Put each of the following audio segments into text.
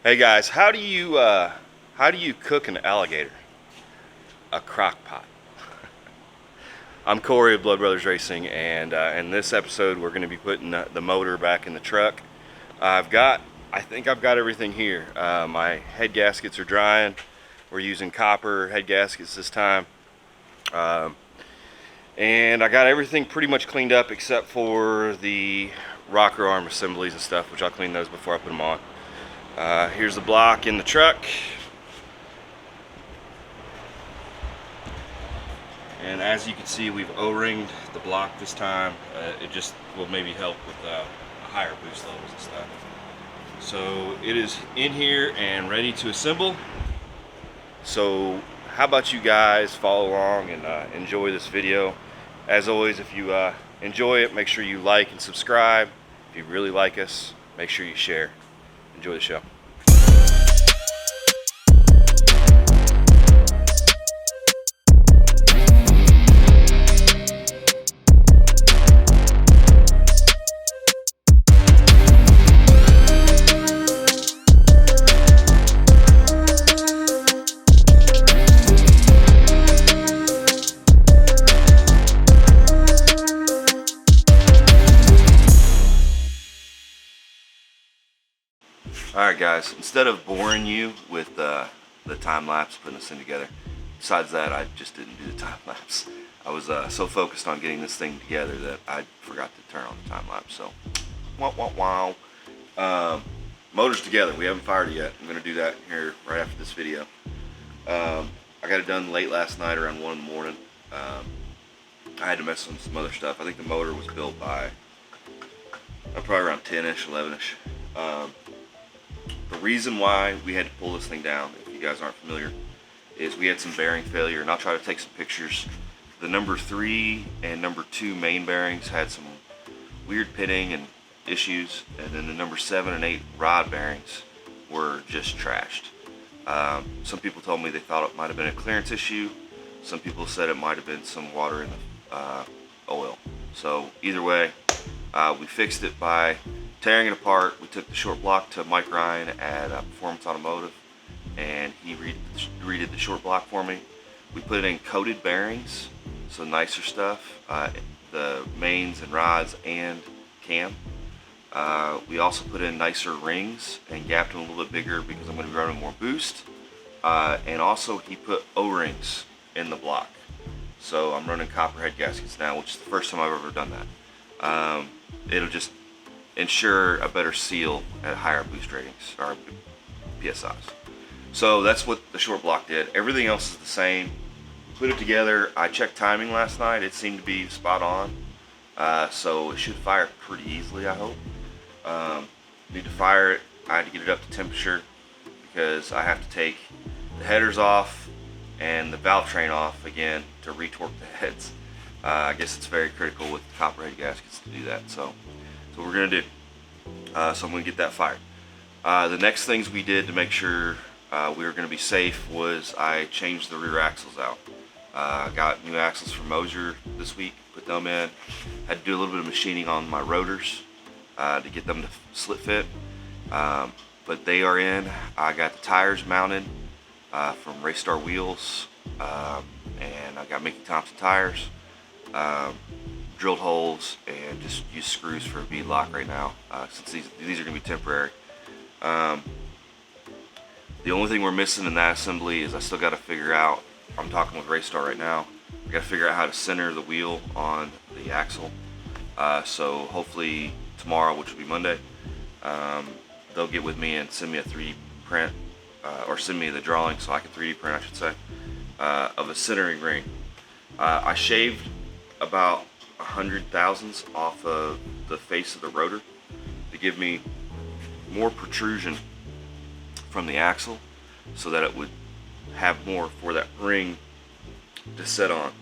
Hey guys, how do you cook an alligator? A crock pot. I'm Corey of Blood Brothers Racing, and in this episode we're going to be putting the motor back in the truck. I think I've got everything here. My head gaskets are drying. We're using copper head gaskets this time, and I got everything pretty much cleaned up except for the rocker arm assemblies and stuff, which I'll clean those before I put them on. Here's the block in the truck. And as you can see, we've O-ringed the block this time. It just will maybe help with higher boost levels and stuff. So it is in here and ready to assemble. So how about you guys follow along and enjoy this video. As always, if you enjoy it, make sure you like and subscribe. If you really like us, make sure you share. Enjoy the show. Alright guys, instead of boring you with the time-lapse putting this thing together, besides that I just didn't do the time-lapse. I was so focused on getting this thing together that I forgot to turn on the time-lapse, so wow. Motor's together, we haven't fired it yet. I'm going to do that here right after this video. I got it done late last night around 1 in the morning. I had to mess with some other stuff. I think the motor was built by probably around 10-ish, 11-ish. The reason why we had to pull this thing down, if you guys aren't familiar, is we had some bearing failure, and I'll try to take some pictures. The number 3 and number 2 main bearings had some weird pitting and issues, and then the number 7 and 8 rod bearings were just trashed. Some people told me they thought it might have been a clearance issue. Some people said it might have been some water in the oil. So either way, we fixed it by tearing it apart. We took the short block to Mike Ryan at Performance Automotive, and he redid the short block for me. We put in coated bearings, so nicer stuff, the mains and rods and cam. We also put in nicer rings and gapped them a little bit bigger because I'm going to be running more boost. And also he put O-rings in the block. So I'm running copper head gaskets now, which is the first time I've ever done that. It'll just ensure a better seal at higher boost ratings or PSIs. So that's what the short block did. Everything else is the same. Put it together. I checked timing last night. It seemed to be spot on. So it should fire pretty easily, I hope. Need to fire it. I had to get it up to temperature because I have to take the headers off and the valve train off again to retorque the heads. I guess it's very critical with copper head gaskets to do that. So what we're going to do. So I'm going to get that fired. The next things we did to make sure we were going to be safe was I changed the rear axles out. I got new axles from Moser this week, put them in. Had to do a little bit of machining on my rotors to get them to slit fit. But they are in. I got the tires mounted from Race Star Wheels, and I got Mikey Thompson tires. Drilled holes and just use screws for a bead lock right now, since these are going to be temporary. The only thing we're missing in that assembly is I still got to figure out, I'm talking with Race Star right now, I got to figure out how to center the wheel on the axle. So hopefully tomorrow, which will be Monday, they'll get with me and send me a 3D print, or send me the drawing so I can 3D print, I should say, of a centering ring. I shaved about 100 thousandths off of the face of the rotor to give me more protrusion from the axle so that it would have more for that ring to set on.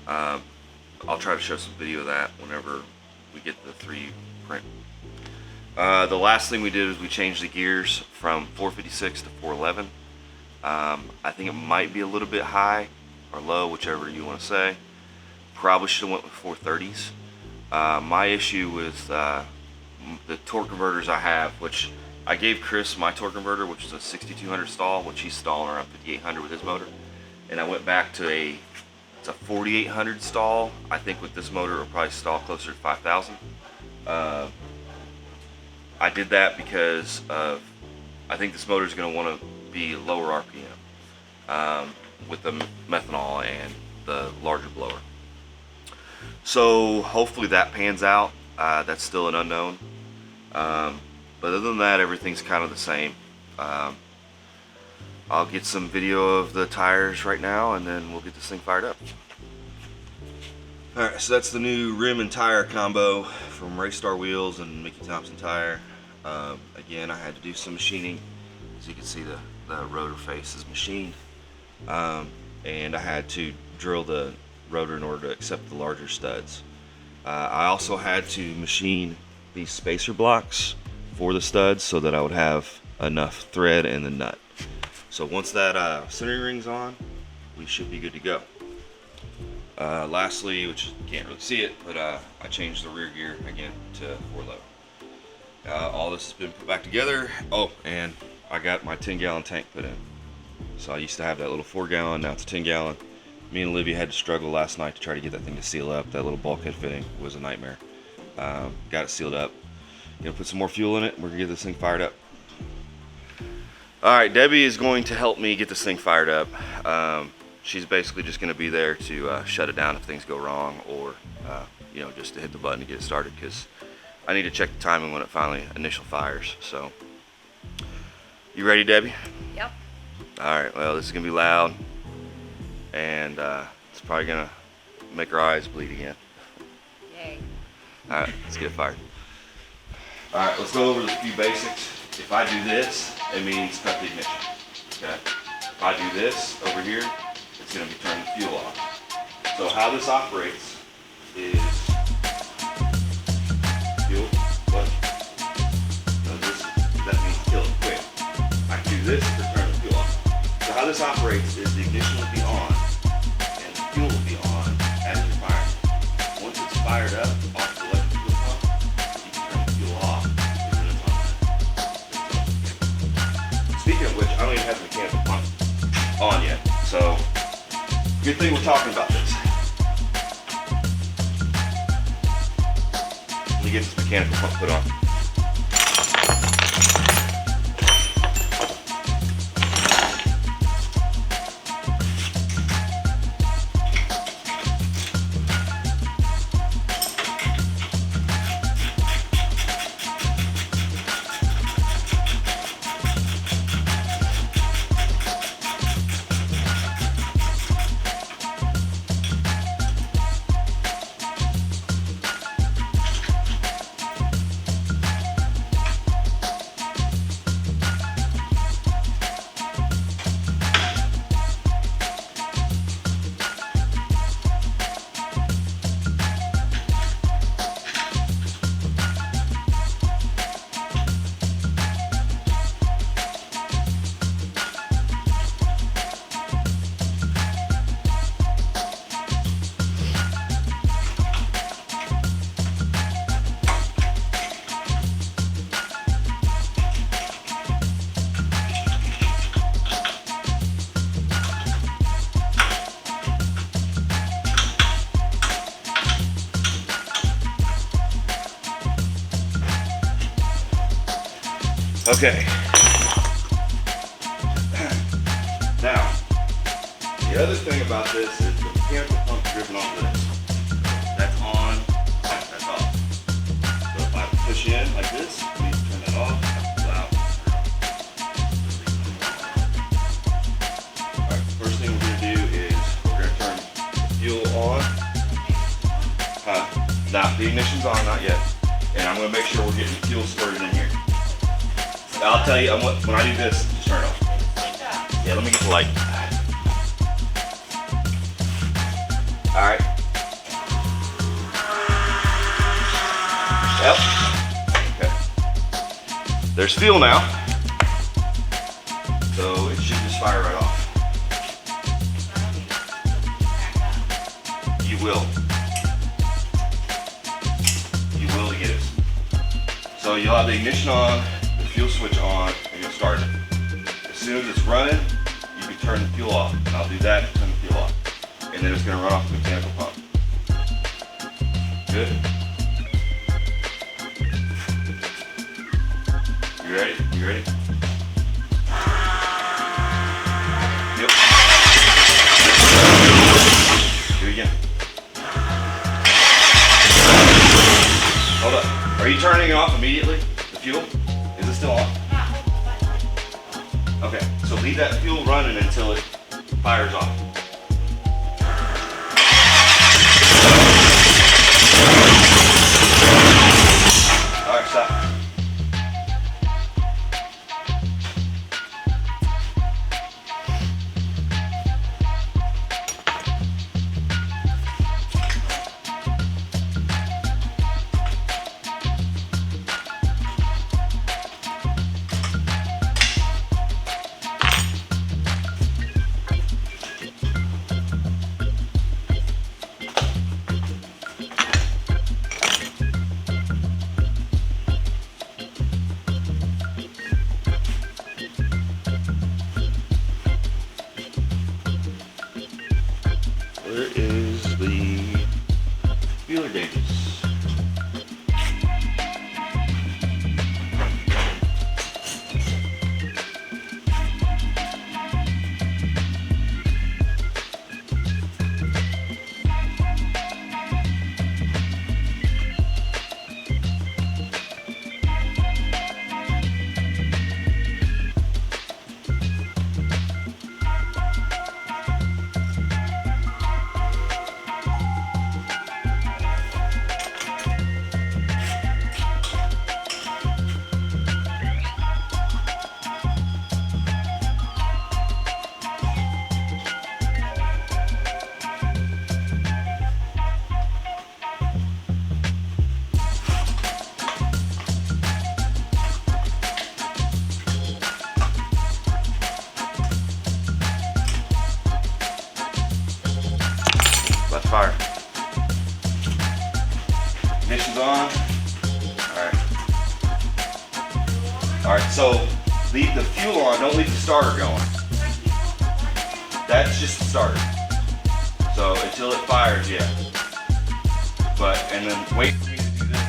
I'll try to show some video of that whenever we get the 3D print. The last thing we did is we changed the gears from 456 to 411. I think it might be a little bit high or low, whichever you want to say. Probably should have went with 430s. My issue with the torque converters I have, which I gave Chris my torque converter, which is a 6200 stall, which he's stalling around 5800 with his motor. And I went back to it's a 4800 stall. I think with this motor it'll probably stall closer to 5000. I did that because I think this motor is going to want to be lower RPM with the methanol and the larger blower. So hopefully that pans out. That's still an unknown. But other than that, everything's kind of the same. I'll get some video of the tires right now, and then we'll get this thing fired up. Alright, so that's the new rim and tire combo from Raystar Wheels and Mikey Thompson Tire. Again, I had to do some machining. As you can see, the rotor face is machined. And I had to drill the rotor in order to accept the larger studs. I also had to machine these spacer blocks for the studs so that I would have enough thread in the nut. So once that centering ring's on, we should be good to go. Lastly, which you can't really see it, but I changed the rear gear again to 4-level. All this has been put back together. Oh, and I got my 10-gallon tank put in. So I used to have that little 4-gallon, now it's a 10-gallon. Me and Olivia had to struggle last night to try to get that thing to seal up. That little bulkhead fitting was a nightmare. Got it sealed up. Gonna put some more fuel in it, and we're gonna get this thing fired up. Alright, Debbie is going to help me get this thing fired up. She's basically just gonna be there to shut it down if things go wrong, or you know, just to hit the button to get it started, because I need to check the timing when it finally initial fires. So, you ready, Debbie? Yep. Alright, well, this is gonna be loud, and it's probably gonna make our eyes bleed again. Yay. Alright, let's get it fired. Alright, let's go over a few basics. If I do this, it means cut the ignition. Okay? If I do this over here, it's going to be turning the fuel off. So how this operates is fuel, what? No, that means kill it quick. I can do this to turn the fuel off. So how this operates is the ignition will be on and the fuel will be on as you're firing. Once it's fired up off the electric fuel pump, you can turn the fuel off and then it's on. Speaking of which, I don't even have the mechanical pump on yet. So good thing we're talking about this. Let me get this mechanical pump put on. Okay. Now, the other thing about this is the mechanical pump driven off this. That's on, that's off. So if I push in like this, please turn that off, pull out. Alright, first thing we're going to do is we're going to turn the fuel on. Now, the ignition's on, not yet. And I'm going to make sure we're getting fuel squirted in here. I'll tell you, when I do this, just turn it off. Yeah, let me get the light. Alright. Yep. Okay. There's fuel now. So it should just fire right off. You will. You will to get it. So you'll have the ignition on. fuel switch on and you'll start it. As soon as it's running, you can turn the fuel off. And I'll do that and turn the fuel off. And then it's going to run off the mechanical pump. Good. You ready? You ready? Yep. Do it again. Hold up. Are you turning it off immediately? The fuel? Is it still on? Okay, so leave that fuel running until it fires off. All right, stop. Where is the feeler gauges? Left fire. Ignition's on. Alright, so leave the fuel on, don't leave the starter going. That's just the starter. So until it fires, yeah. And then wait for me to do this.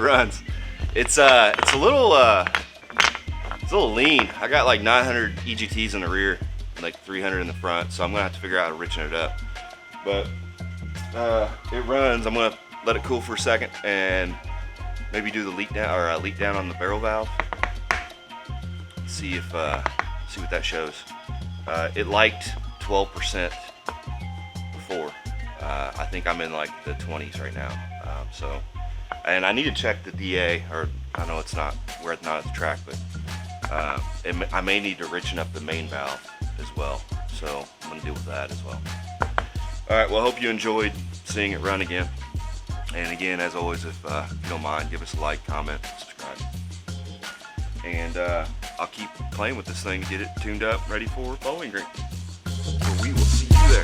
runs. It's a little lean. I got like 900 EGTs in the rear, like 300 in the front, so I'm gonna have to figure out how to richen it up. But it runs. I'm gonna let it cool for a second and maybe do the leak down on the barrel valve. See what that shows. It liked 12% before. I think I'm in like the 20s right now. And I need to check the DA, or I know we're not at the track, but I may need to richen up the main valve as well. So I'm gonna deal with that as well. All right, well, I hope you enjoyed seeing it run again. And again, as always, if you don't mind, give us a like, comment, subscribe. And I'll keep playing with this thing to get it tuned up, ready for Bowling Green. So we will see you there.